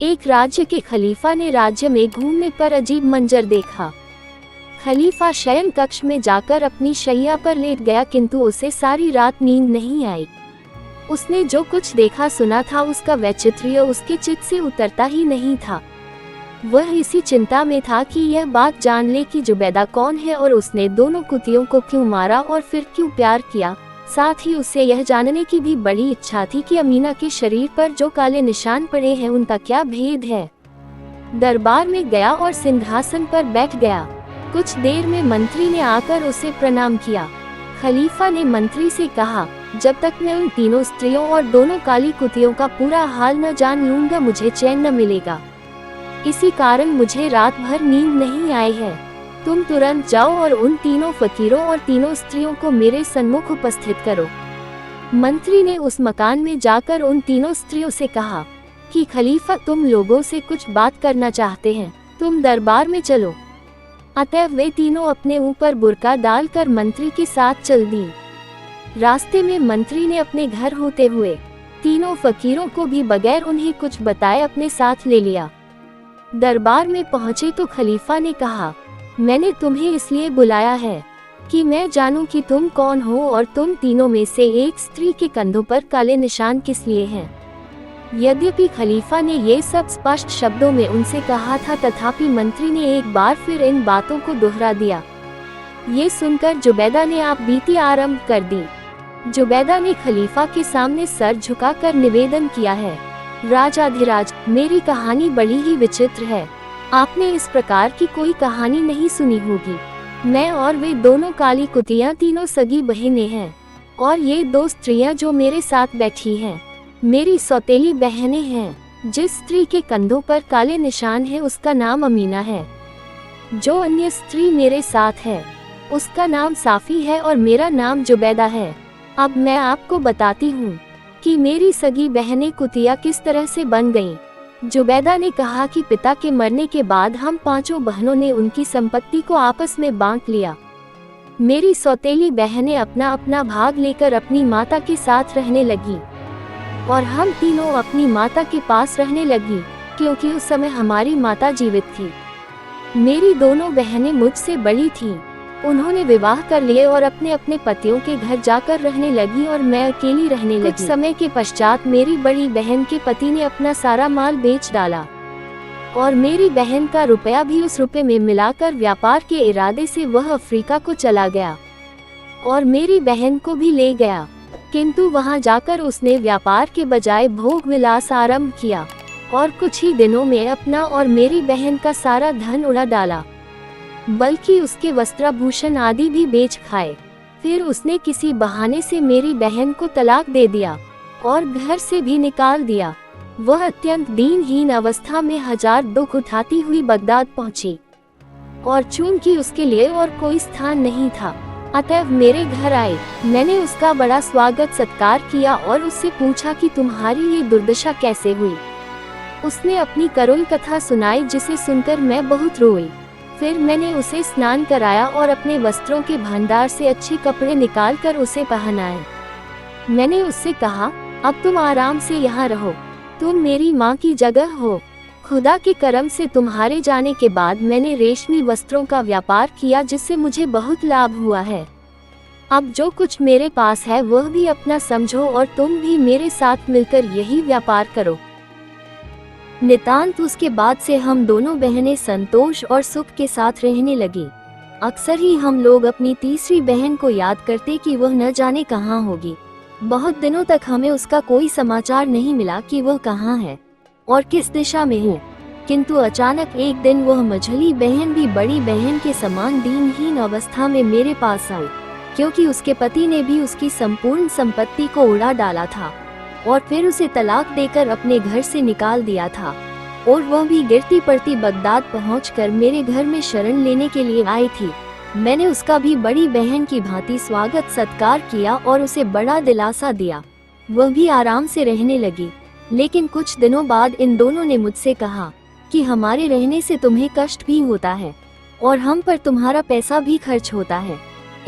एक राज्य के खलीफा ने राज्य में घूमने पर अजीब मंजर देखा। खलीफा शयन कक्ष में जाकर अपनी शैया पर लेट गया, किंतु उसे सारी रात नींद नहीं आई। उसने जो कुछ देखा सुना था उसका वैचित्र्य उसके चित्त से उतरता ही नहीं था। वह इसी चिंता में था कि यह बात जान ले कि जुबैदा कौन है और उसने दोनों कुतियों को क्यों मारा और फिर क्यों प्यार किया। साथ ही उसे यह जानने की भी बड़ी इच्छा थी कि अमीना के शरीर पर जो काले निशान पड़े हैं उनका क्या भेद है। दरबार में गया और सिंहासन पर बैठ गया। कुछ देर में मंत्री ने आकर उसे प्रणाम किया। खलीफा ने मंत्री से कहा, जब तक मैं उन तीनों स्त्रियों और दोनों काली कुतियों का पूरा हाल न जान लूंगा मुझे चैन न मिलेगा। इसी कारण मुझे रात भर नींद नहीं आई है। तुम तुरंत जाओ और उन तीनों फकीरों और तीनों स्त्रियों को मेरे सम्मुख उपस्थित करो। मंत्री ने उस मकान में जाकर उन तीनों स्त्रियों से कहा कि खलीफा तुम लोगों से कुछ बात करना चाहते हैं, तुम दरबार में चलो। अतएव वे तीनों अपने ऊपर बुर्का डालकर मंत्री के साथ चल दी। रास्ते में मंत्री ने अपने घर होते हुए तीनों फकीरों को भी बगैर उन्हें कुछ बताए अपने साथ ले लिया। दरबार में पहुंचे तो खलीफा ने कहा, मैंने तुम्हें इसलिए बुलाया है कि मैं जानूं कि तुम कौन हो और तुम तीनों में से एक स्त्री के कंधों पर काले निशान किस लिए हैं। यद्यपि खलीफा ने ये सब स्पष्ट शब्दों में उनसे कहा था, तथापि मंत्री ने एक बार फिर इन बातों को दोहरा दिया। ये सुनकर जुबैदा ने आप बीती आरंभ कर दी। जुबैदा ने खलीफा के सामने सर झुकाकर निवेदन किया है, राजाधिराज, मेरी कहानी बड़ी ही विचित्र है। आपने इस प्रकार की कोई कहानी नहीं सुनी होगी। मैं और वे दोनों काली कुतियां तीनों सगी बहनें हैं और ये दो स्त्रियां जो मेरे साथ बैठी हैं मेरी सौतेली बहनें हैं। जिस स्त्री के कंधों पर काले निशान है उसका नाम अमीना है। जो अन्य स्त्री मेरे साथ है उसका नाम साफी है और मेरा नाम जुबैदा है। अब मैं आपको बताती हूँ कि मेरी सगी बहनें कुतिया किस तरह से बन गईं। जुबैदा ने कहा कि पिता के मरने के बाद हम पांचों बहनों ने उनकी संपत्ति को आपस में बांट लिया। मेरी सौतेली बहनें अपना अपना भाग लेकर अपनी माता के साथ रहने लगी और हम तीनों अपनी माता के पास रहने लगी, क्योंकि उस समय हमारी माता जीवित थी। मेरी दोनों बहनें मुझसे बड़ी थीं। उन्होंने विवाह कर लिए और अपने अपने पतियों के घर जाकर रहने लगी और मैं अकेली रहने लगी। कुछ समय के पश्चात मेरी बड़ी बहन के पति ने अपना सारा माल बेच डाला और मेरी बहन का रुपया भी उस रुपये में मिलाकर व्यापार के इरादे से वह अफ्रीका को चला गया और मेरी बहन को भी ले गया, किंतु वहां जाकर उसने व्यापार के बजाय भोग विलास आरंभ किया और कुछ ही दिनों में अपना और मेरी बहन का सारा धन उड़ा डाला, बल्कि उसके वस्त्राभूषण आदि भी बेच खाए। फिर उसने किसी बहाने से मेरी बहन को तलाक दे दिया और घर से भी निकाल दिया। वह अत्यंत दीनहीन अवस्था में हजार दुख उठाती हुई बगदाद पहुंची और चूंकि उसके लिए और कोई स्थान नहीं था, अतएव मेरे घर आई। मैंने उसका बड़ा स्वागत सत्कार किया और उससे पूछा कि तुम्हारी ये दुर्दशा कैसे हुई। उसने अपनी करुण कथा सुनाई, जिसे सुनकर मैं बहुत रोई। फिर मैंने उसे स्नान कराया और अपने वस्त्रों के भंडार से अच्छे कपड़े निकालकर उसे पहनाए। मैंने उससे कहा, अब तुम आराम से यहाँ रहो, तुम मेरी माँ की जगह हो। खुदा के करम से तुम्हारे जाने के बाद मैंने रेशमी वस्त्रों का व्यापार किया, जिससे मुझे बहुत लाभ हुआ है। अब जो कुछ मेरे पास है वह भी अपना समझो और तुम भी मेरे साथ मिलकर यही व्यापार करो। नितांत उसके बाद से हम दोनों बहनें संतोष और सुख के साथ रहने लगी। अक्सर ही हम लोग अपनी तीसरी बहन को याद करते कि वह न जाने कहाँ होगी। बहुत दिनों तक हमें उसका कोई समाचार नहीं मिला कि वह कहाँ है और किस दिशा में है, किंतु अचानक एक दिन वह मझली बहन भी बड़ी बहन के समान दीनहीन अवस्था में मेरे पास आई, क्योंकि उसके पति ने भी उसकी संपूर्ण संपत्ति को उड़ा डाला था और फिर उसे तलाक देकर अपने घर से निकाल दिया था और वह भी गिरती पड़ती बगदाद पहुंचकर मेरे घर में शरण लेने के लिए आई थी। मैंने उसका भी बड़ी बहन की भांति स्वागत सत्कार किया और उसे बड़ा दिलासा दिया। वह भी आराम से रहने लगी, लेकिन कुछ दिनों बाद इन दोनों ने मुझसे कहा कि हमारे रहने से तुम्हें कष्ट भी होता है और हम पर तुम्हारा पैसा भी खर्च होता है,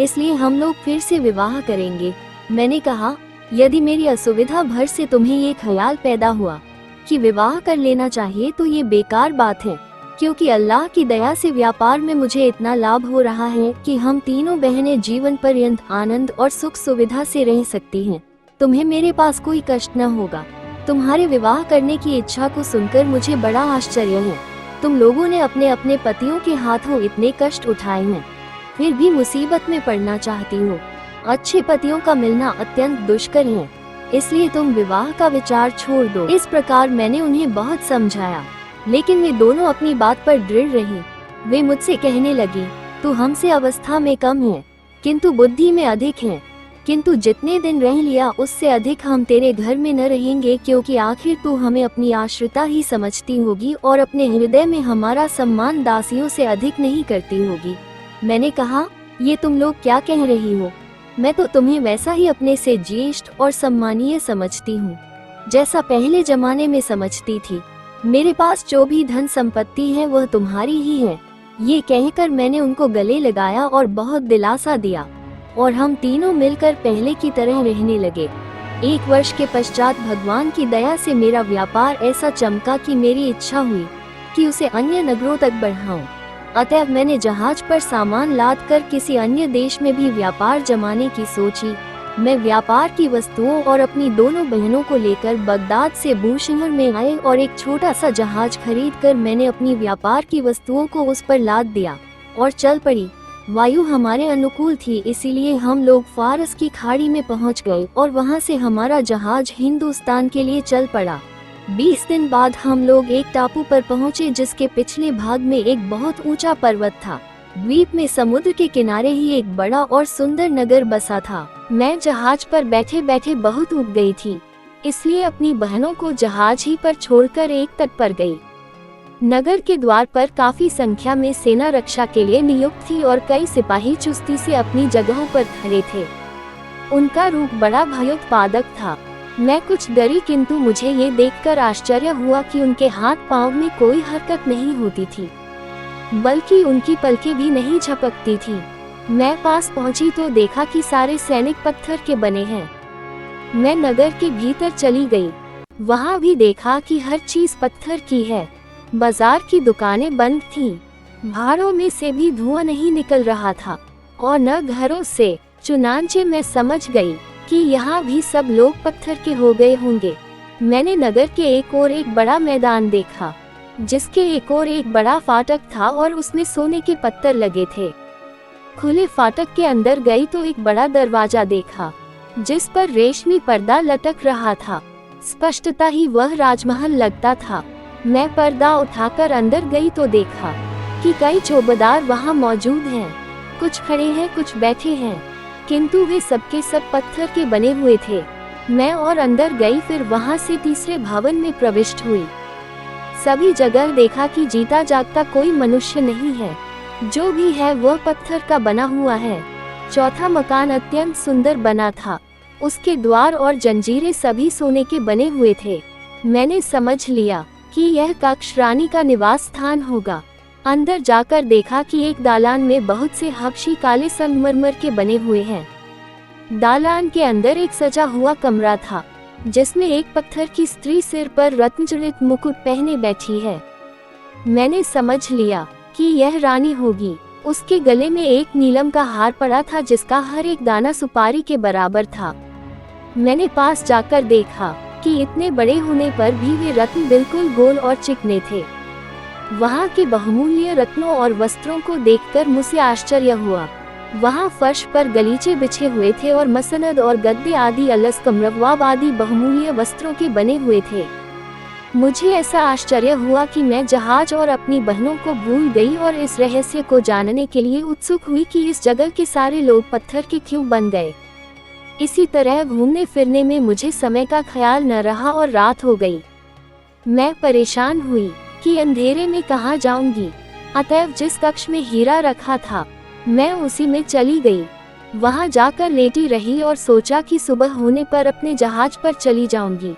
इसलिए हम लोग फिर से विवाह करेंगे। मैंने कहा, यदि मेरी असुविधा भर से तुम्हें ये ख्याल पैदा हुआ कि विवाह कर लेना चाहिए तो ये बेकार बात है, क्योंकि अल्लाह की दया से व्यापार में मुझे इतना लाभ हो रहा है कि हम तीनों बहनें जीवन पर्यंत आनंद और सुख सुविधा से रह सकती हैं। तुम्हें मेरे पास कोई कष्ट न होगा। तुम्हारे विवाह करने की इच्छा को सुनकर मुझे बड़ा आश्चर्य है। तुम लोगों ने अपने अपने पतियों के हाथों इतने कष्ट उठाए हैं, फिर भी मुसीबत में पड़ना चाहती हो। अच्छे पतियों का मिलना अत्यंत दुष्कर है, इसलिए तुम विवाह का विचार छोड़ दो। इस प्रकार मैंने उन्हें बहुत समझाया, लेकिन वे दोनों अपनी बात पर दृढ़ रही। वे मुझसे कहने लगी, तू हमसे अवस्था में कम है, किंतु बुद्धि में अधिक है। किंतु जितने दिन रह लिया उससे अधिक हम तेरे घर में न रहेंगे, क्योंकि आखिर तू हमें अपनी आश्रिता ही समझती होगी और अपने हृदय में हमारा सम्मान दासियों से अधिक नहीं करती होगी। मैंने कहा, ये तुम लोग क्या कह रही हो? मैं तो तुम्हें वैसा ही अपने से ज्येष्ठ और सम्मानीय समझती हूँ, जैसा पहले जमाने में समझती थी। मेरे पास जो भी धन संपत्ति है वह तुम्हारी ही है। ये कहकर मैंने उनको गले लगाया और बहुत दिलासा दिया, और हम तीनों मिलकर पहले की तरह रहने लगे। 1 वर्ष के पश्चात भगवान की दया से मेरा व्यापार ऐसा चमका कि मेरी इच्छा हुई कि उसे अन्य नगरों तक बढ़ाऊं। अतः मैंने जहाज पर सामान लाद कर किसी अन्य देश में भी व्यापार जमाने की सोची। मैं व्यापार की वस्तुओं और अपनी दोनों बहनों को लेकर बगदाद से बूशहर में आए और एक छोटा सा जहाज खरीद कर मैंने अपनी व्यापार की वस्तुओं को उस पर लाद दिया और चल पड़ी। वायु हमारे अनुकूल थी, इसीलिए हम लोग फारस की खाड़ी में पहुंच गए और वहां से हमारा जहाज हिंदुस्तान के लिए चल पड़ा। 20 दिन बाद हम लोग एक टापू पर पहुंचे, जिसके पिछले भाग में एक बहुत ऊंचा पर्वत था। द्वीप में समुद्र के किनारे ही एक बड़ा और सुंदर नगर बसा था। मैं जहाज पर बैठे बैठे बहुत ऊब गई थी, इसलिए अपनी बहनों को जहाज ही पर छोड़कर एक तट पर गई। नगर के द्वार पर काफी संख्या में सेना रक्षा के लिए नियुक्त थी और कई सिपाही चुस्ती से अपनी जगहों पर खड़े थे। उनका रूप बड़ा भयोत्पादक था। मैं कुछ डरी, किंतु मुझे ये देखकर आश्चर्य हुआ कि उनके हाथ पांव में कोई हरकत नहीं होती थी, बल्कि उनकी पलकें भी नहीं झपकती थी। मैं पास पहुंची तो देखा कि सारे सैनिक पत्थर के बने हैं। मैं नगर के भीतर चली गई, वहां भी देखा कि हर चीज पत्थर की है। बाजार की दुकानें बंद थीं, बाहरों में से भी धुआं नहीं निकल रहा था और न घरों से। चुनांचे मैं समझ गई कि यहाँ भी सब लोग पत्थर के हो गए होंगे। मैंने नगर के एक ओर एक बड़ा मैदान देखा, जिसके एक ओर एक बड़ा फाटक था और उसमें सोने के पत्थर लगे थे। खुले फाटक के अंदर गई तो एक बड़ा दरवाजा देखा, जिस पर रेशमी पर्दा लटक रहा था। स्पष्टता ही वह राजमहल लगता था। मैं पर्दा उठाकर अंदर गई तो देखा कि कई चौबेदार वहां मौजूद हैं। कुछ खड़े हैं, कुछ बैठे हैं, किंतु वे सबके सब पत्थर के बने हुए थे। मैं और अंदर गई, फिर वहां से तीसरे भवन में प्रविष्ट हुई। सभी जगह देखा कि जीता जागता कोई मनुष्य नहीं है, जो भी है वह पत्थर का बना हुआ है। चौथा मकान अत्यंत सुंदर बना था, उसके द्वार और जंजीरें सभी सोने के बने हुए थे। मैंने समझ लिया कि यह कक्ष रानी का निवास स्थान होगा। अंदर जाकर देखा कि एक दालान में बहुत से हबशी काले संगमरमर के बने हुए हैं। दालान के अंदर एक सजा हुआ कमरा था, जिसमें एक पत्थर की स्त्री सिर पर रत्नजड़ित मुकुट पहने बैठी है। मैंने समझ लिया कि यह रानी होगी। उसके गले में एक नीलम का हार पड़ा था, जिसका हर एक दाना सुपारी के बराबर था। मैंने पास जाकर देखा कि इतने बड़े होने पर भी वे रत्न बिल्कुल गोल और चिकने थे। वहाँ के बहुमूल्य रत्नों और वस्त्रों को देखकर मुझे आश्चर्य हुआ। वहाँ फर्श पर गलीचे बिछे हुए थे और मसनद और गद्दे आदि अलस कमरवाब आदि बहुमूल्य वस्त्रों के बने हुए थे। मुझे ऐसा आश्चर्य हुआ कि मैं जहाज और अपनी बहनों को भूल गई और इस रहस्य को जानने के लिए उत्सुक हुई कि इस जगह के सारे लोग पत्थर के क्यों बन गए। इसी तरह घूमने फिरने में मुझे समय का ख्याल न रहा और रात हो गई। मैं परेशान हुई कि अंधेरे में कहाँ जाऊंगी। अतएव जिस कक्ष में हीरा रखा था, मैं उसी में चली गई। वहां जाकर लेटी रही और सोचा कि सुबह होने पर अपने जहाज पर चली जाऊंगी।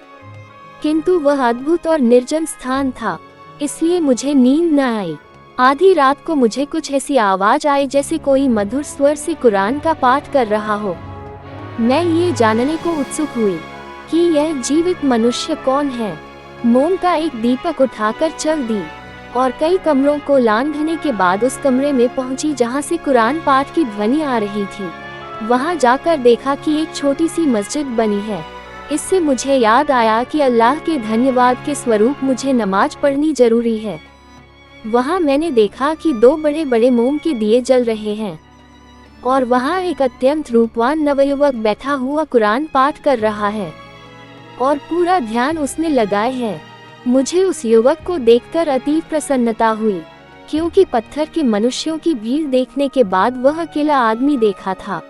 किंतु वह अद्भुत और निर्जन स्थान था, इसलिए मुझे नींद न आई। आधी रात को मुझे कुछ ऐसी आवाज आई जैसे कोई मधुर स्वर से कुरान का पाठ कर रहा हो। मैं ये जानने को उत्सुक हुई कि यह जीवित मनुष्य कौन है। मोम का एक दीपक उठाकर चल दी और कई कमरों को लांघने के बाद उस कमरे में पहुंची जहां से कुरान पाठ की ध्वनि आ रही थी। वहां जाकर देखा कि एक छोटी सी मस्जिद बनी है। इससे मुझे याद आया कि अल्लाह के धन्यवाद के स्वरूप मुझे नमाज पढ़नी जरूरी है। वहां मैंने देखा कि 2 बड़े बड़े मोम के दिए जल रहे हैं और वहां एक अत्यंत रूपवान नवयुवक बैठा हुआ कुरान पाठ कर रहा है और पूरा ध्यान उसने लगाए है। मुझे उस युवक को देखकर अतीव प्रसन्नता हुई, क्योंकि पत्थर के मनुष्यों की भीड़ देखने के बाद वह अकेला आदमी देखा था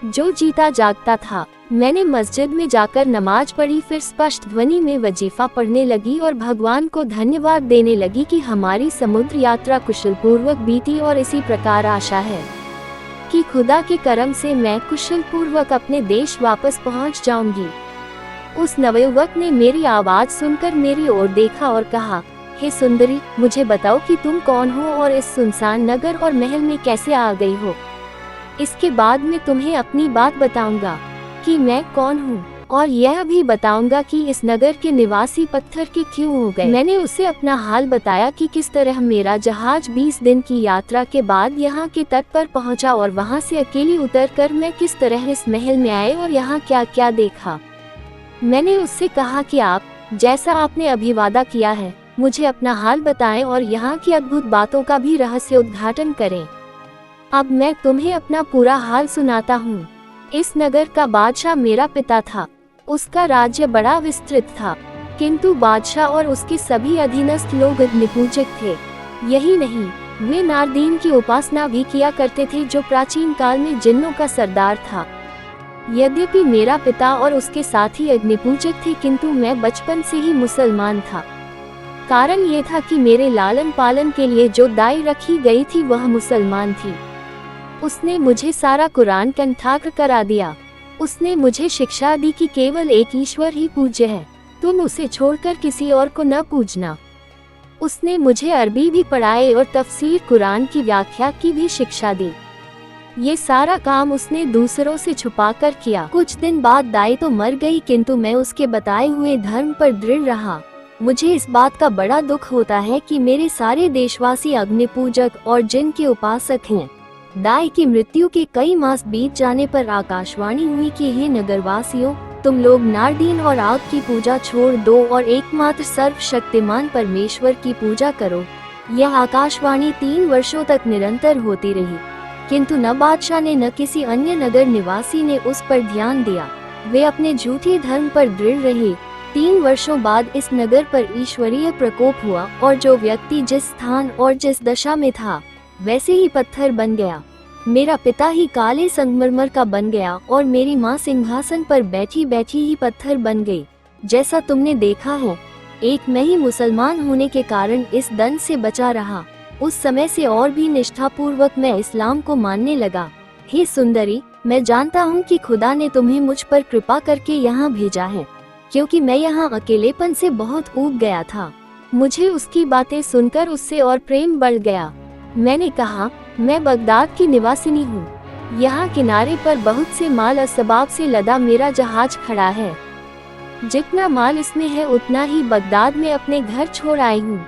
जो जीता जागता था। मैंने मस्जिद में जाकर नमाज पढ़ी, फिर स्पष्ट ध्वनि में वजीफा पढ़ने लगी और भगवान को धन्यवाद देने लगी कि हमारी समुद्र यात्रा कुशल पूर्वक बीती और इसी प्रकार आशा है कि खुदा के करम से मैं कुशल पूर्वक अपने देश वापस पहुंच जाऊंगी। उस नवयुवक ने मेरी आवाज सुनकर मेरी ओर देखा और कहा, हे सुंदरी, मुझे बताओ कि तुम कौन हो और इस सुनसान नगर और महल में कैसे आ गई हो। इसके बाद मैं तुम्हें अपनी बात बताऊंगा कि मैं कौन हूँ और यह भी बताऊंगा कि इस नगर के निवासी पत्थर के क्यों हो गए। मैंने उसे अपना हाल बताया कि किस तरह मेरा जहाज 20 दिन की यात्रा के बाद यहाँ के तट पर पहुँचा और वहाँ से अकेली उतरकर मैं किस तरह इस महल में आए और यहाँ क्या क्या देखा। मैंने उससे कहा कि आप, जैसा आपने अभी वादा किया है, मुझे अपना हाल बताएं और यहाँ की अद्भुत बातों का भी रहस्य उद्घाटन करें। अब मैं तुम्हें अपना पूरा हाल सुनाता हूँ। इस नगर का बादशाह मेरा पिता था। उसका राज्य बड़ा विस्तृत था, किंतु बादशाह और उसके सभी अधीनस्थ लोग अग्निपूजक थे। यही नहीं, वे नारदीन की उपासना भी किया करते थे, जो प्राचीन काल में जिन्नों का सरदार था। यद्यपि मेरा पिता और उसके साथी अग्निपूजक थे, किंतु मैं बचपन से ही मुसलमान था। कारण ये था कि मेरे लालन पालन के लिए जो दाई रखी गई थी वह मुसलमान थी। उसने मुझे सारा कुरान कंठाग्र करा दिया। उसने मुझे शिक्षा दी कि केवल एक ईश्वर ही पूज्य है, तुम उसे छोड़कर किसी और को न पूजना। उसने मुझे अरबी भी पढ़ाए और तफसीर कुरान की व्याख्या की भी शिक्षा दी। ये सारा काम उसने दूसरों से छुपाकर किया। कुछ दिन बाद दाई तो मर गई, किंतु मैं उसके बताए हुए धर्म पर दृढ़ रहा। मुझे इस बात का बड़ा दुख होता है कि मेरे सारे देशवासी अग्निपूजक और जिन के उपासक हैं। दाई की मृत्यु के कई मास बीत जाने पर आकाशवाणी हुई कि हे नगरवासियों, तुम लोग नारदीन और आग की पूजा छोड़ दो और एकमात्र सर्वशक्तिमान परमेश्वर की पूजा करो। यह आकाशवाणी 3 वर्षों तक निरंतर होती रही, किंतु न बादशाह ने न किसी अन्य नगर निवासी ने उस पर ध्यान दिया। वे अपने झूठे धर्म पर दृढ़ रहे। 3 वर्षों बाद इस नगर पर ईश्वरीय प्रकोप हुआ और जो व्यक्ति जिस स्थान और जिस दशा में था वैसे ही पत्थर बन गया। मेरा पिता ही काले संगमरमर का बन गया और मेरी माँ सिंहासन पर बैठी बैठी ही पत्थर बन गई। जैसा तुमने देखा है, एक मैं ही मुसलमान होने के कारण इस दंड से बचा रहा। उस समय से और भी निष्ठापूर्वक मैं इस्लाम को मानने लगा। हे सुंदरी, मैं जानता हूँ कि खुदा ने तुम्हें मुझ पर कृपा करके यहाँ भेजा है, क्योंकि मैं यहाँ अकेलेपन से बहुत ऊब गया था। मुझे उसकी बातें सुनकर उससे और प्रेम बढ़ गया। मैंने कहा, मैं बगदाद की निवासिनी हूँ। यहाँ किनारे पर बहुत से माल असबाब से लदा मेरा जहाज खड़ा है। जितना माल इसमें है उतना ही बगदाद में अपने घर छोड़ आई हूँ।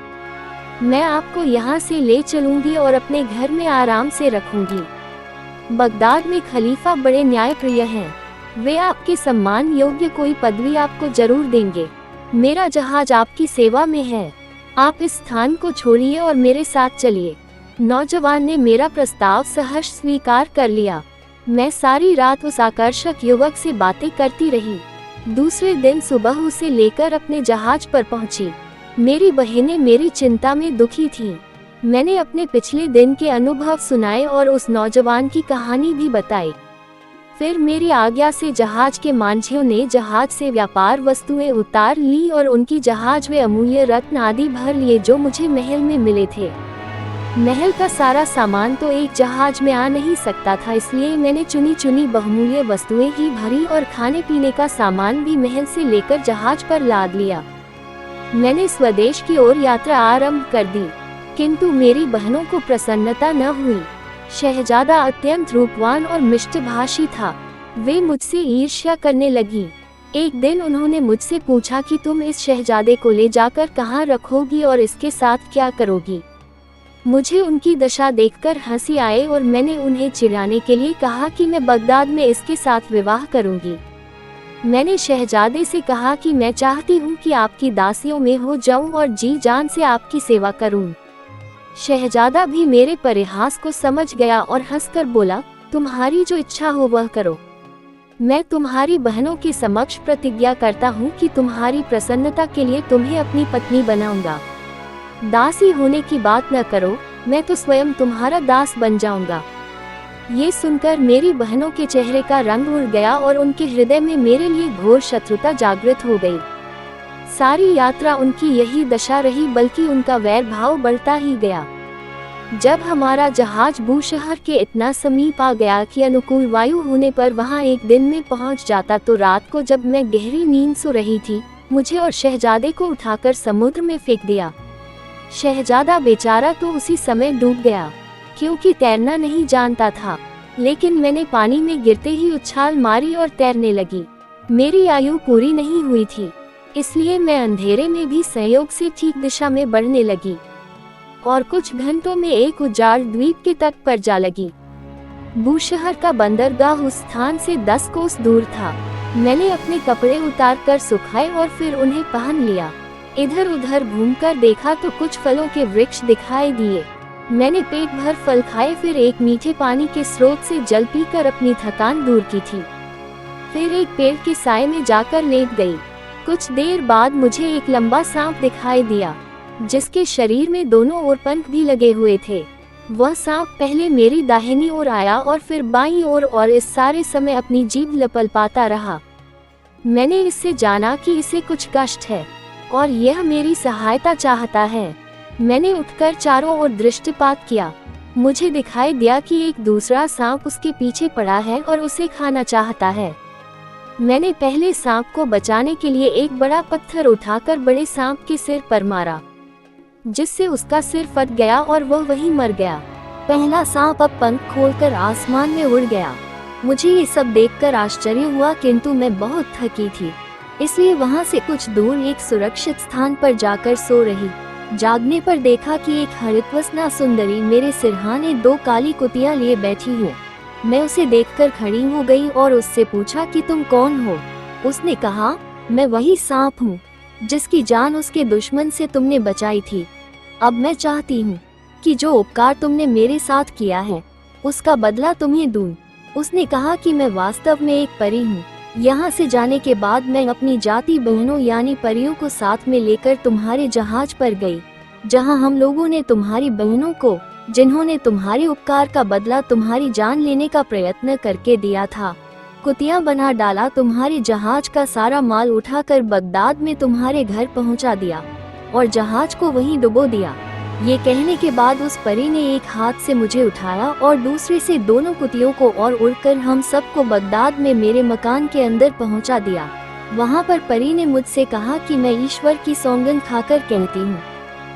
मैं आपको यहाँ से ले चलूंगी और अपने घर में आराम से रखूंगी। बगदाद में खलीफा बड़े न्यायप्रिय हैं। वे आपके सम्मान योग्य कोई पदवी आपको जरूर देंगे। मेरा जहाज आपकी सेवा में है। आप इस स्थान को छोड़िए और मेरे साथ चलिए। नौजवान ने मेरा प्रस्ताव सहर्ष स्वीकार कर लिया। मैं सारी रात उस आकर्षक युवक से बातें करती रही। दूसरे दिन सुबह उसे लेकर अपने जहाज पर पहुंची। मेरी बहनें मेरी चिंता में दुखी थीं। मैंने अपने पिछले दिन के अनुभव सुनाए और उस नौजवान की कहानी भी बताई। फिर मेरी आज्ञा से जहाज के मांझियों ने जहाज से व्यापार वस्तुएं उतार ली और उनकी जहाज में अमूल्य रत्न आदि भर लिए जो मुझे महल में मिले थे। महल का सारा सामान तो एक जहाज में आ नहीं सकता था, इसलिए मैंने चुनी चुनी बहुमूल्य वस्तुएं ही भरी और खाने पीने का सामान भी महल से लेकर जहाज पर लाद लिया। मैंने स्वदेश की ओर यात्रा आरंभ कर दी, किंतु मेरी बहनों को प्रसन्नता न हुई। शहजादा अत्यंत रूपवान और मिष्टभाषी था। वे मुझसे ईर्ष्या करने लगी। एक दिन उन्होंने मुझसे पूछा कि तुम इस शहजादे को ले जाकर कहाँ रखोगी और इसके साथ क्या करोगी। मुझे उनकी दशा देखकर हंसी आए और मैंने उन्हें चिढ़ाने के लिए कहा कि मैं बगदाद में इसके साथ विवाह करूंगी। मैंने शहजादे से कहा कि मैं चाहती हूँ कि आपकी दासियों में हो जाऊं और जी जान से आपकी सेवा करूं। शहजादा भी मेरे परिहास को समझ गया और हंसकर बोला, तुम्हारी जो इच्छा हो वह करो। मैं तुम्हारी बहनों के समक्ष प्रतिज्ञा करता हूँ कि तुम्हारी प्रसन्नता के लिए तुम्हें अपनी पत्नी बनाऊंगा। दासी होने की बात न करो, मैं तो स्वयं तुम्हारा दास बन जाऊंगा। ये सुनकर मेरी बहनों के चेहरे का रंग उड़ गया और उनके हृदय में मेरे लिए घोर शत्रुता जागृत हो गई। सारी यात्रा उनकी यही दशा रही, बल्कि उनका वैर भाव बढ़ता ही गया। जब हमारा जहाज बूशहर के इतना समीप आ गया कि अनुकूल वायु होने पर वहां एक दिन में पहुंच जाता, तो रात को जब मैं गहरी नींद सो रही थी, मुझे और शहजादे को उठाकर समुद्र में फेंक दिया। शहजादा बेचारा तो उसी समय डूब गया, क्योंकि तैरना नहीं जानता था। लेकिन मैंने पानी में गिरते ही उछाल मारी और तैरने लगी। मेरी आयु पूरी नहीं हुई थी, इसलिए मैं अंधेरे में भी संयोग से ठीक दिशा में बढ़ने लगी और कुछ घंटों में एक उजाड़ द्वीप के तट पर जा लगी। बूशहर का बंदरगाह उस स्थान से 10 कोस दूर था। मैंने अपने कपड़े उतारकर सुखाए और फिर उन्हें पहन लिया। इधर उधर घूमकर देखा तो कुछ फलों के वृक्ष दिखाई दिए। मैंने पेट भर फल खाए, फिर एक मीठे पानी के स्रोत से जल पीकर अपनी थकान दूर की थी। फिर एक पेड़ के साए में जाकर लेट गई। कुछ देर बाद मुझे एक लंबा सांप दिखाई दिया, जिसके शरीर में दोनों ओर पंख भी लगे हुए थे। वह सांप पहले मेरी दाहिनी ओर आया और फिर बाईं ओर, और इस सारे समय अपनी जीभ लपलपाता रहा। मैंने इससे जाना कि इसे कुछ कष्ट है और यह मेरी सहायता चाहता है। मैंने उठकर चारों ओर दृष्टिपात किया। मुझे दिखाई दिया कि एक दूसरा सांप उसके पीछे पड़ा है और उसे खाना चाहता है। मैंने पहले सांप को बचाने के लिए एक बड़ा पत्थर उठाकर बड़े सांप के सिर पर मारा, जिससे उसका सिर फट गया और वह वहीं मर गया। पहला सांप अब पंख खोलकर आसमान में उड़ गया। मुझे ये सब देखकर आश्चर्य हुआ, किंतु मैं बहुत थकी थी, इसलिए वहां से कुछ दूर एक सुरक्षित स्थान पर जाकर सो रही। जागने पर देखा कि एक हरितवसना सुंदरी मेरे सिरहाने 2 काली कुतियां लिए बैठी है। मैं उसे देखकर खड़ी हो गई और उससे पूछा कि तुम कौन हो। उसने कहा, मैं वही सांप हूँ जिसकी जान उसके दुश्मन से तुमने बचाई थी। अब मैं चाहती हूँ कि जो उपकार तुमने मेरे साथ किया है उसका बदला तुम्हें दूं। उसने कहा कि मैं वास्तव में एक परी हूँ। यहाँ से जाने के बाद मैं अपनी जाति बहनों यानी परियों को साथ में लेकर तुम्हारे जहाज पर गई, जहाँ हम लोगों ने तुम्हारी बहनों को, जिन्होंने तुम्हारे उपकार का बदला तुम्हारी जान लेने का प्रयत्न करके दिया था, कुतिया बना डाला। तुम्हारे जहाज का सारा माल उठाकर बगदाद में तुम्हारे घर पहुंचा दिया और जहाज को वहीं डुबो दिया। ये कहने के बाद उस परी ने एक हाथ से मुझे उठाया और दूसरे से दोनों कुतियों को और उड़कर हम सबको बगदाद में मेरे मकान के अंदर पहुंचा दिया। वहां पर परी ने मुझसे कहा कि मैं ईश्वर की सौगंध खाकर कहती हूँ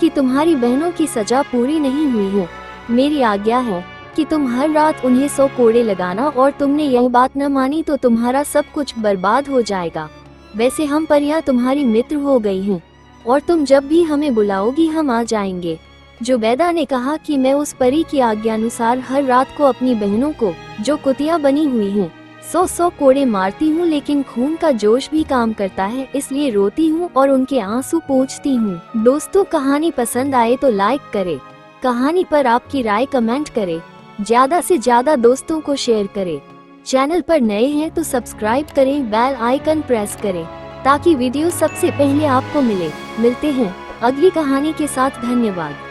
कि तुम्हारी बहनों की सजा पूरी नहीं हुई है। मेरी आज्ञा है कि तुम हर रात उन्हें 100 कोड़े लगाना, और तुमने यह बात न मानी तो तुम्हारा सब कुछ बर्बाद हो जाएगा। वैसे हम परियां तुम्हारी मित्र हो गई हैं और तुम जब भी हमें बुलाओगी हम आ जाएंगे। जुबैदा ने कहा कि मैं उस परी की आज्ञानुसार हर रात को अपनी बहनों को, जो कुतियां बनी हुई हैं, 100 कोड़े मारती हूँ, लेकिन खून का जोश भी काम करता है, इसलिए रोती हूँ और उनके आंसू पोंछती हूँ। दोस्तों, कहानी पसंद आए तो लाइक करें, कहानी पर आपकी राय कमेंट करें, ज्यादा से ज्यादा दोस्तों को शेयर करें। चैनल पर नए हैं तो सब्सक्राइब करें, बेल आइकन प्रेस करें ताकि वीडियो सबसे पहले आपको मिले। मिलते हैं अगली कहानी के साथ। धन्यवाद।